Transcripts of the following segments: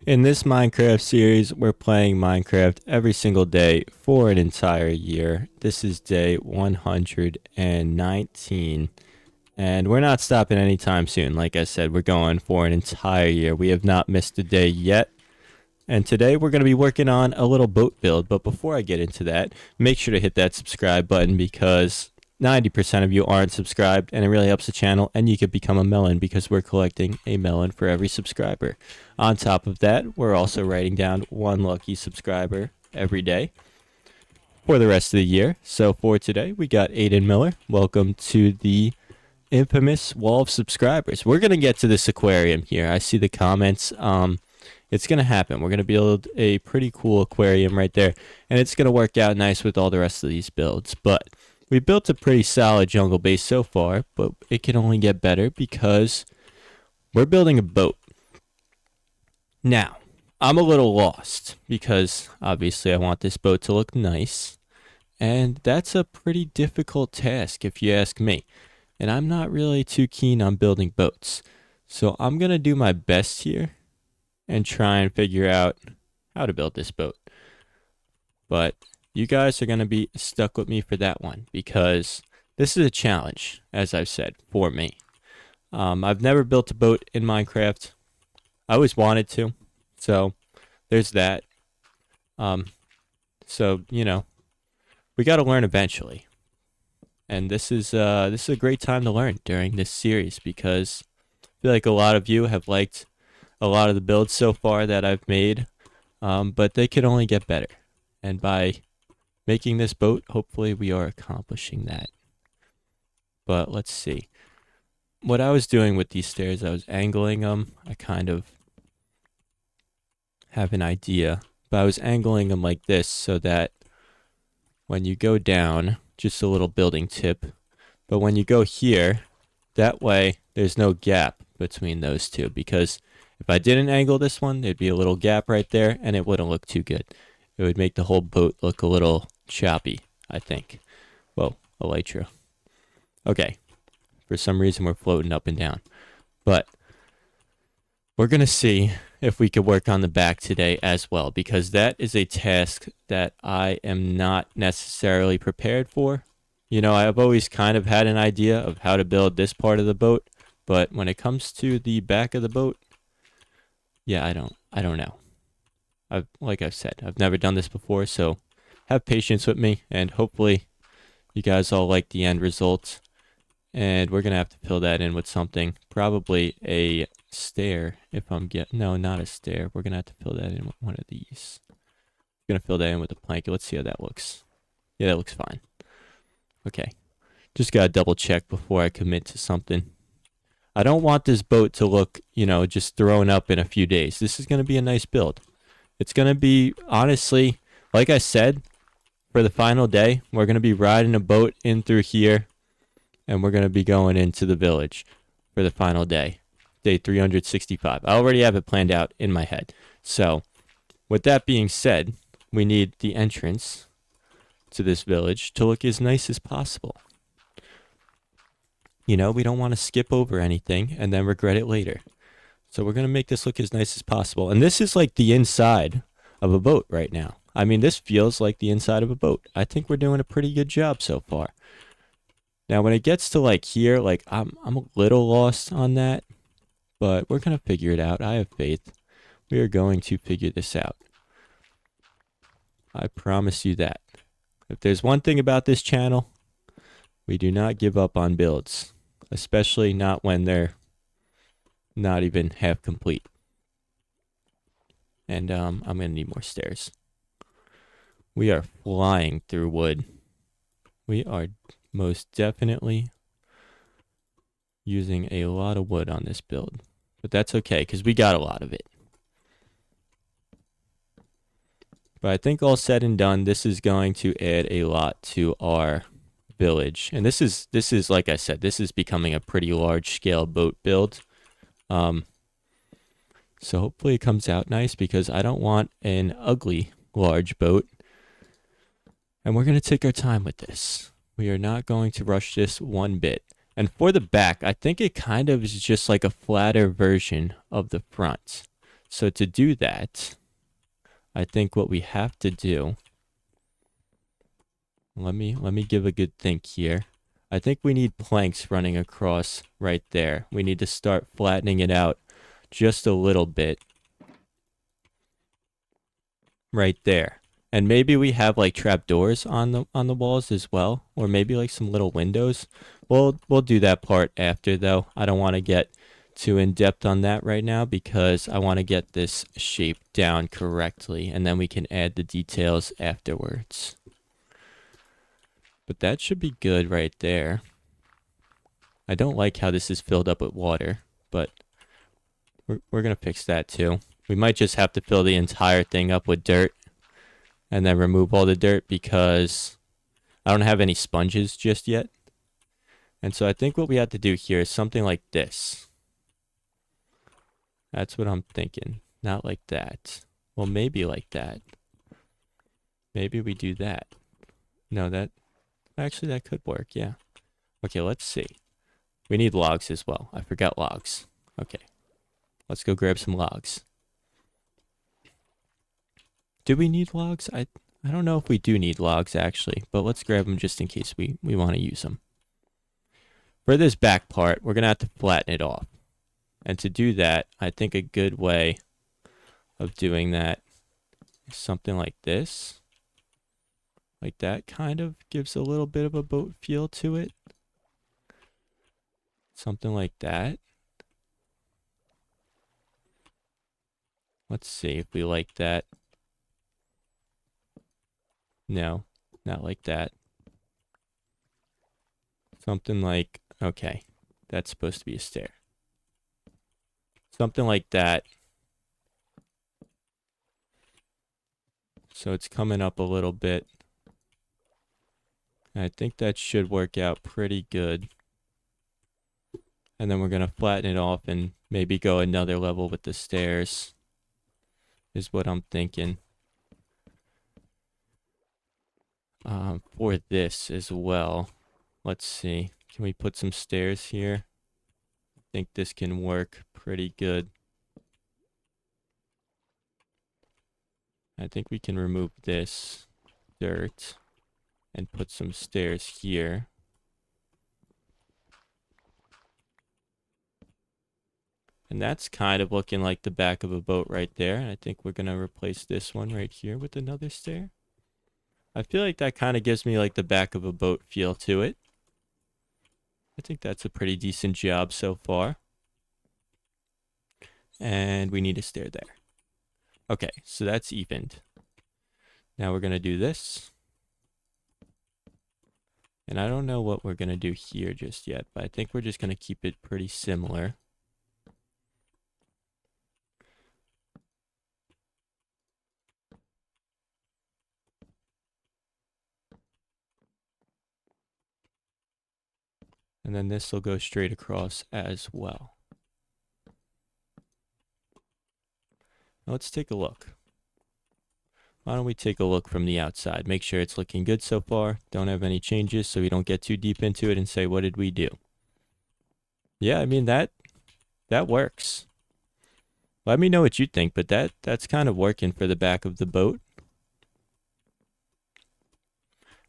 In this Minecraft series, we're playing Minecraft every single day for an entire year. This is day 119, and we're not stopping anytime soon. Like I said, we're going for an entire year. We have not missed a day yet. And today we're going to be working on a little boat build. But before I get into that, make sure to hit that subscribe button because 90% of you aren't subscribed and it really helps the channel, and you could become a melon because we're collecting a melon for every subscriber. On top of that, we're also writing down one lucky subscriber every day for the rest of the year. So for today, we got Aiden Miller. Welcome to the infamous wall of subscribers. We're going to get to this aquarium here. I see the comments. It's going to happen. We're going to build a pretty cool aquarium right there, and it's going to work out nice with all the rest of these builds. But we built a pretty solid jungle base so far, but it can only get better because we're building a boat. Now, I'm a little lost because obviously I want this boat to look nice, and that's a pretty difficult task if you ask me. And I'm not really too keen on building boats. So I'm going to do my best here and try and figure out how to build this boat. But you guys are going to be stuck with me for that one because this is a challenge, as I've said, for me. I've never built a boat in Minecraft. I always wanted to, so there's that. So we got to learn eventually, and this is a great time to learn during this series because I feel like a lot of you have liked a lot of the builds so far that I've made, but they could only get better, and by making this boat, hopefully we are accomplishing that. But let's see. What I was doing with these stairs, I was angling them. I kind of have an idea, but I was angling them like this so that when you go down, just a little building tip, but when you go here, that way there's no gap between those two, because if I didn't angle this one, there'd be a little gap right there and it wouldn't look too good. It would make the whole boat look a little choppy, I think. Whoa, elytra. Okay, for some reason we're floating up and down. But we're going to see if we could work on the back today as well, because that is a task that I am not necessarily prepared for. I've always kind of had an idea of how to build this part of the boat, but when it comes to the back of the boat, yeah, I don't know. Like I've said, I've never done this before, so have patience with me, and hopefully you guys all like the end result. And we're gonna have to fill that in with something, probably a stair. No, not a stair. We're gonna have to fill that in with one of these. We're gonna fill that in with a plank. Let's see how that looks. Yeah, that looks fine. Okay, just gotta double check before I commit to something. I don't want this boat to look, just thrown up in a few days. This is gonna be a nice build. It's going to be, honestly, like I said, for the final day, we're going to be riding a boat in through here, and we're going to be going into the village for the final day, day 365. I already have it planned out in my head. So, with that being said, we need the entrance to this village to look as nice as possible. We don't want to skip over anything and then regret it later. So we're going to make this look as nice as possible. And this is like the inside of a boat right now. I mean, this feels like the inside of a boat. I think we're doing a pretty good job so far. Now, when it gets to like here, like I'm a little lost on that, but we're going to figure it out. I have faith. We are going to figure this out. I promise you that. If there's one thing about this channel, we do not give up on builds, especially not when they're not even half complete. And I'm gonna need more stairs. We are flying through wood. We are most definitely using a lot of wood on this build, but that's okay because we got a lot of it. But I think all said and done, this is going to add a lot to our village. And this is like I said, this is becoming a pretty large scale boat build. So hopefully it comes out nice because I don't want an ugly large boat. And we're going to take our time with this. We are not going to rush this one bit. And for the back, I think it kind of is just like a flatter version of the front. So to do that, I think what we have to do, let me give a good think here. I think we need planks running across right there. We need to start flattening it out just a little bit right there. And maybe we have like trapdoors on the walls as well, or maybe like some little windows. We'll do that part after though. I don't want to get too in depth on that right now because I want to get this shape down correctly and then we can add the details afterwards. But that should be good right there. I don't like how this is filled up with water, but we're going to fix that too. We might just have to fill the entire thing up with dirt and then remove all the dirt because I don't have any sponges just yet. And so I think what we have to do here is something like this. That's what I'm thinking. Not like that. Well, maybe like that. Maybe we do that. No, that could work, yeah. Okay, let's see. We need logs as well. I forgot logs. Okay. Let's go grab some logs. Do we need logs? I don't know if we do need logs actually, but let's grab them just in case we want to use them. For this back part, we're going to have to flatten it off. And to do that, I think a good way of doing that is something like this. Like that kind of gives a little bit of a boat feel to it. Something like that. Let's see if we like that. No, not like that. Something like, okay, that's supposed to be a stair. Something like that. So it's coming up a little bit. I think that should work out pretty good. And then we're going to flatten it off and maybe go another level with the stairs. Is what I'm thinking. For this as well. Let's see. Can we put some stairs here? I think this can work pretty good. I think we can remove this dirt and put some stairs here. And that's kind of looking like the back of a boat right there. And I think we're going to replace this one right here with another stair. I feel like that kind of gives me like the back of a boat feel to it. I think that's a pretty decent job so far. And we need a stair there. Okay, so that's evened. Now we're going to do this. And I don't know what we're going to do here just yet, but I think we're just going to keep it pretty similar. And then this will go straight across as well. Now let's take a look. Why don't we take a look from the outside? Make sure it's looking good so far. Don't have any changes so we don't get too deep into it and say, what did we do? Yeah, I mean, that works. Let me know what you think, but that's kind of working for the back of the boat.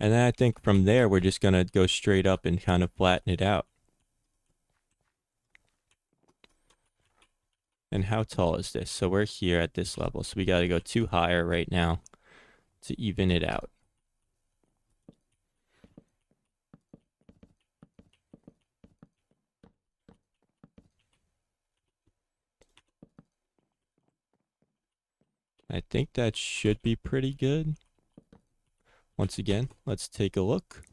And then I think from there, we're just going to go straight up and kind of flatten it out. And how tall is this? So we're here at this level. So we got to go 2 higher right now to even it out. I think that should be pretty good. Once again, let's take a look.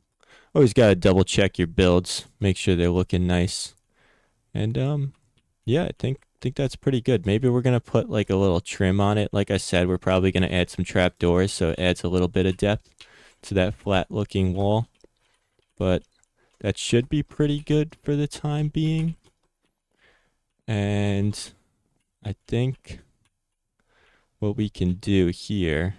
Always got to double check your builds. Make sure they're looking nice. And yeah, I think that's pretty good. Maybe we're going to put like a little trim on it. Like I said, we're probably going to add some trap doors so it adds a little bit of depth to that flat looking wall. But that should be pretty good for the time being. And I think what we can do here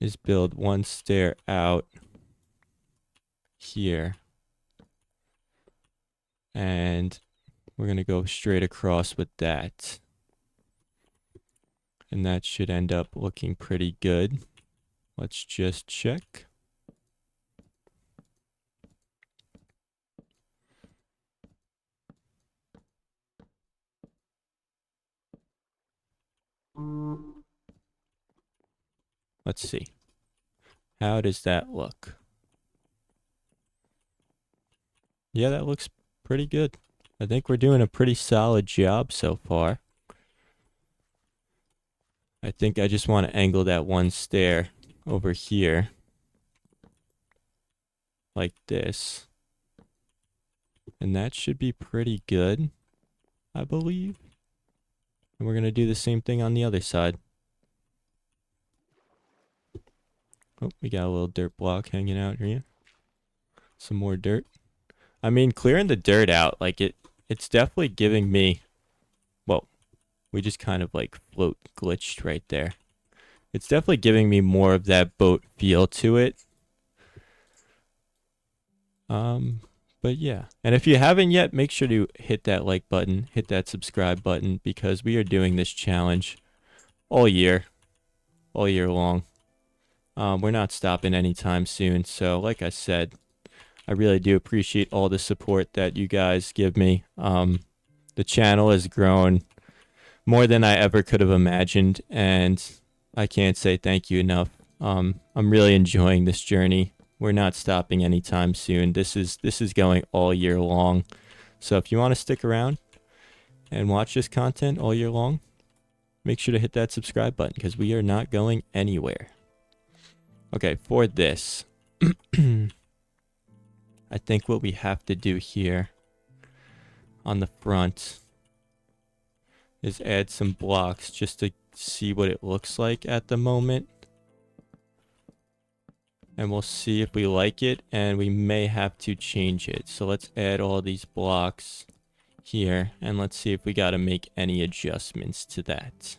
is build one stair out here. And we're going to go straight across with that. And that should end up looking pretty good. Let's just check. Let's see. How does that look? Yeah, that looks pretty good. I think we're doing a pretty solid job so far. I think I just want to angle that one stair over here. Like this. And that should be pretty good, I believe. And we're going to do the same thing on the other side. Oh, we got a little dirt block hanging out here. Some more dirt. I mean, clearing the dirt out, like it's definitely giving me, well, we just kind of like float glitched right there. It's definitely giving me more of that boat feel to it. But yeah. And if you haven't yet, make sure to hit that like button, hit that subscribe button, because we are doing this challenge all year long. We're not stopping anytime soon. So like I said, I really do appreciate all the support that you guys give me. The channel has grown more than I ever could have imagined, and I can't say thank you enough. I'm really enjoying this journey. We're not stopping anytime soon. This is going all year long. So if you want to stick around and watch this content all year long, make sure to hit that subscribe button because we are not going anywhere. Okay, for this, I think what we have to do here on the front is add some blocks just to see what it looks like at the moment. And we'll see if we like it, and we may have to change it. So let's add all these blocks here, and let's see if we got to make any adjustments to that.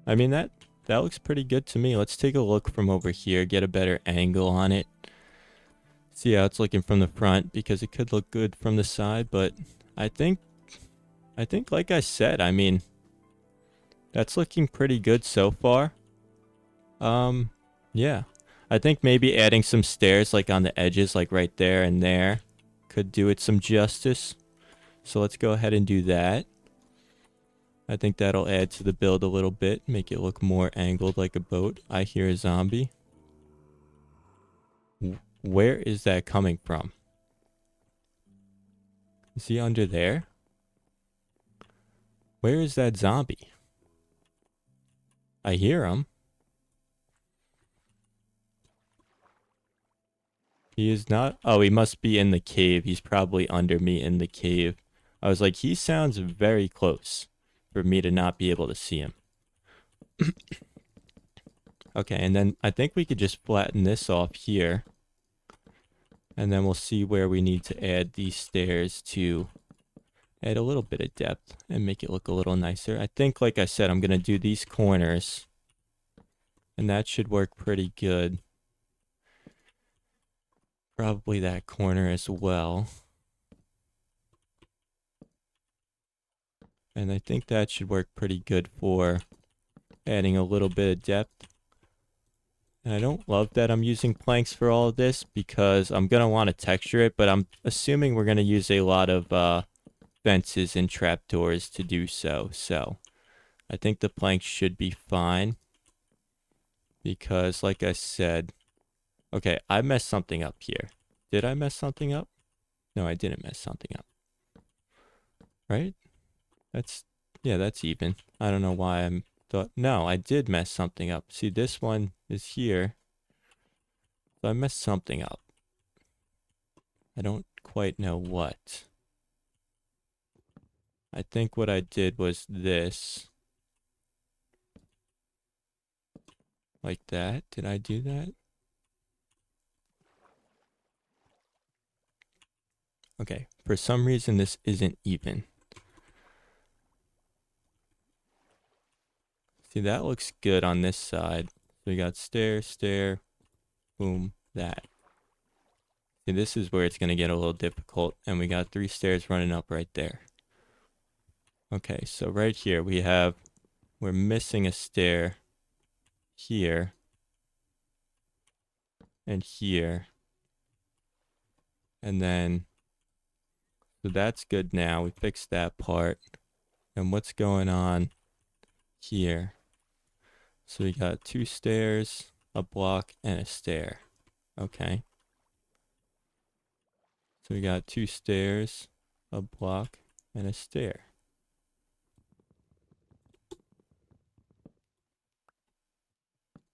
I mean, that looks pretty good to me. Let's take a look from over here, get a better angle on it. See how it's looking from the front, because it could look good from the side, but I think like I said, I mean, that's looking pretty good so far. Yeah. I think maybe adding some stairs like on the edges, like right there and there, could do it some justice. So let's go ahead and do that. I think that'll add to the build a little bit, make it look more angled like a boat. I hear a zombie. Where is that coming from? Is he under there? Where is that zombie? I hear him. He is not. Oh, he must be in the cave. He's probably under me in the cave. I was like, he sounds very close for me to not be able to see him. Okay, and then I think we could just flatten this off here. And then we'll see where we need to add these stairs to add a little bit of depth and make it look a little nicer. I think, like I said, I'm going to do these corners. And that should work pretty good. Probably that corner as well. And I think that should work pretty good for adding a little bit of depth. And I don't love that I'm using planks for all of this because I'm going to want to texture it, but I'm assuming we're going to use a lot of fences and trapdoors to do so. So I think the planks should be fine because, like I said, okay, I messed something up here. Did I mess something up? No, I didn't mess something up. Right? Yeah, that's even. I don't know why I'm thought. No, I did mess something up. See, this one is here. So I messed something up. I don't quite know what. I think what I did was this. Like that. Did I do that? Okay. For some reason, this isn't even. See, that looks good on this side. So we got stair, stair, boom, that. See, this is where it's going to get a little difficult, and we got 3 stairs running up right there. Okay, so right here we're missing a stair here and here. And then, so that's good now. We fixed that part. And what's going on here? So we got 2 stairs, a block, and a stair. Okay. So we got 2 stairs, a block, and a stair.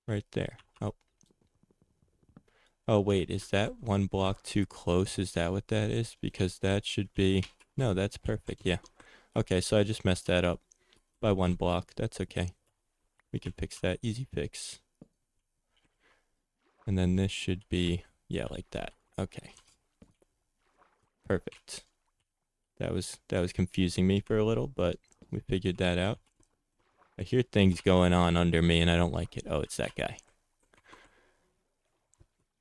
Right there. Oh. Oh, wait, is that 1 block too close? Is that what that is? Because that should be... No, that's perfect, yeah. Okay, so I just messed that up by 1 block. That's okay. We can fix that. Easy fix. And then this should be, yeah, like that. Okay. Perfect. That was confusing me for a little, but we figured that out. I hear things going on under me and I don't like it. Oh, it's that guy.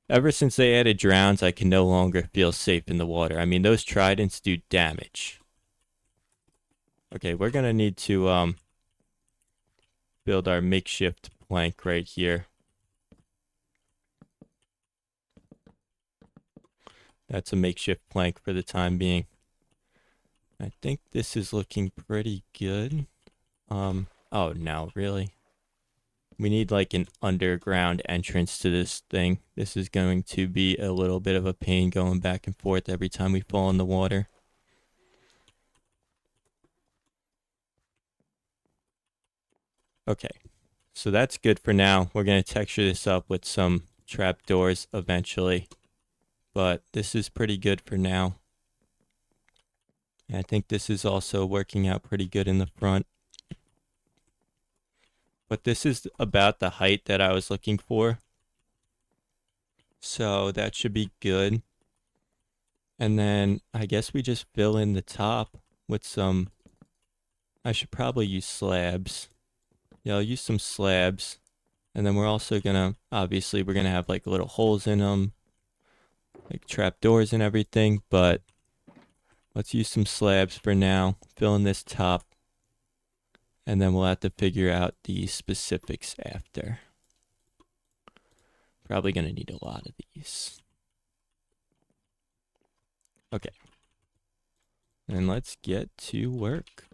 Ever since they added drowns, I can no longer feel safe in the water. I mean, those tridents do damage. Okay, we're gonna need to build our makeshift plank right here. That's a makeshift plank for the time being. I think this is looking pretty good. Oh no, really? We need like an underground entrance to this thing. This is going to be a little bit of a pain going back and forth every time we fall in the water. Okay, so that's good for now. We're going to texture this up with some trapdoors eventually. But this is pretty good for now. And I think this is also working out pretty good in the front. But this is about the height that I was looking for. So that should be good. And then I guess we just fill in the top with some... I should probably use slabs. Yeah, I'll use some slabs. And then we're also gonna... Obviously, we're gonna have like little holes in them. Like trapdoors and everything. But let's use some slabs for now. Fill in this top. And then we'll have to figure out the specifics after. Probably going to need a lot of these. Okay. And let's get to work.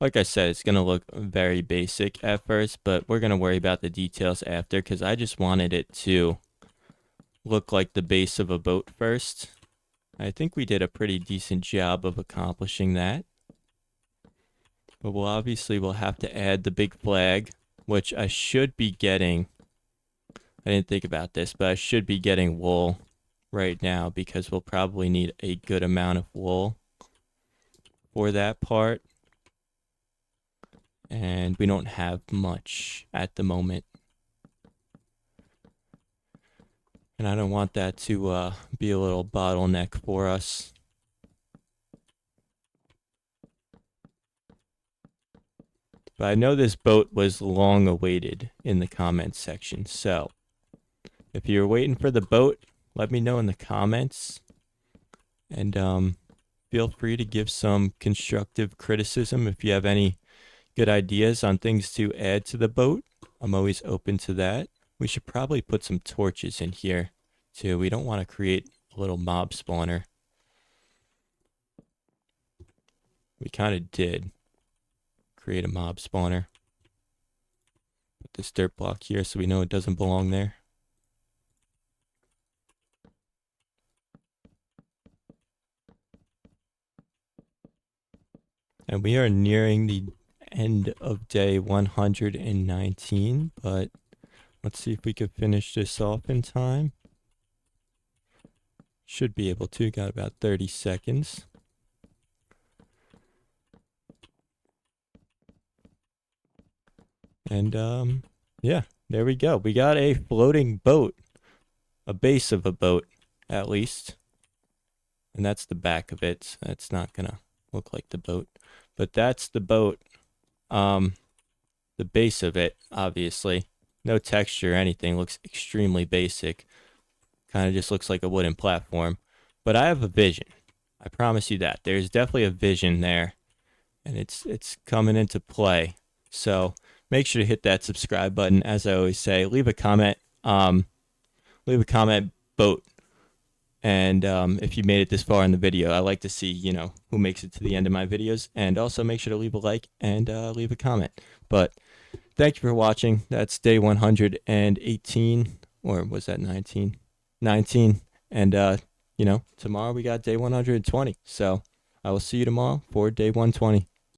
Like I said, it's going to look very basic at first, but we're going to worry about the details after because I just wanted it to look like the base of a boat first. I think we did a pretty decent job of accomplishing that. But we'll have to add the big flag, which I should be getting. I didn't think about this, but I should be getting wool right now because we'll probably need a good amount of wool for that part. And we don't have much at the moment. And I don't want that to be a little bottleneck for us. But I know this boat was long awaited in the comments section. So if you're waiting for the boat, let me know in the comments. And feel free to give some constructive criticism if you have any good ideas on things to add to the boat. I'm always open to that. We should probably put some torches in here too. We don't want to create a little mob spawner. We kind of did create a mob spawner. Put this dirt block here so we know it doesn't belong there. And we are nearing the end of day 119, but let's see if we could finish this off in time. Should be able to. Got about 30 seconds. And yeah, there we go. We got a floating boat. A base of a boat, at least. And that's the back of it. So that's not gonna look like the boat. But that's the boat. The base of it, obviously. No texture or anything. Looks extremely basic. Kind of just looks like a wooden platform. But I have a vision. I promise you that. There's definitely a vision there, and it's coming into play. So make sure to hit that subscribe button. As I always say, leave a comment. Leave a comment, vote. And if you made it this far in the video, I like to see, who makes it to the end of my videos. And also make sure to leave a like and leave a comment. But thank you for watching. That's day 118, or was that 19? 19. And, tomorrow we got day 120. So I will see you tomorrow for day 120.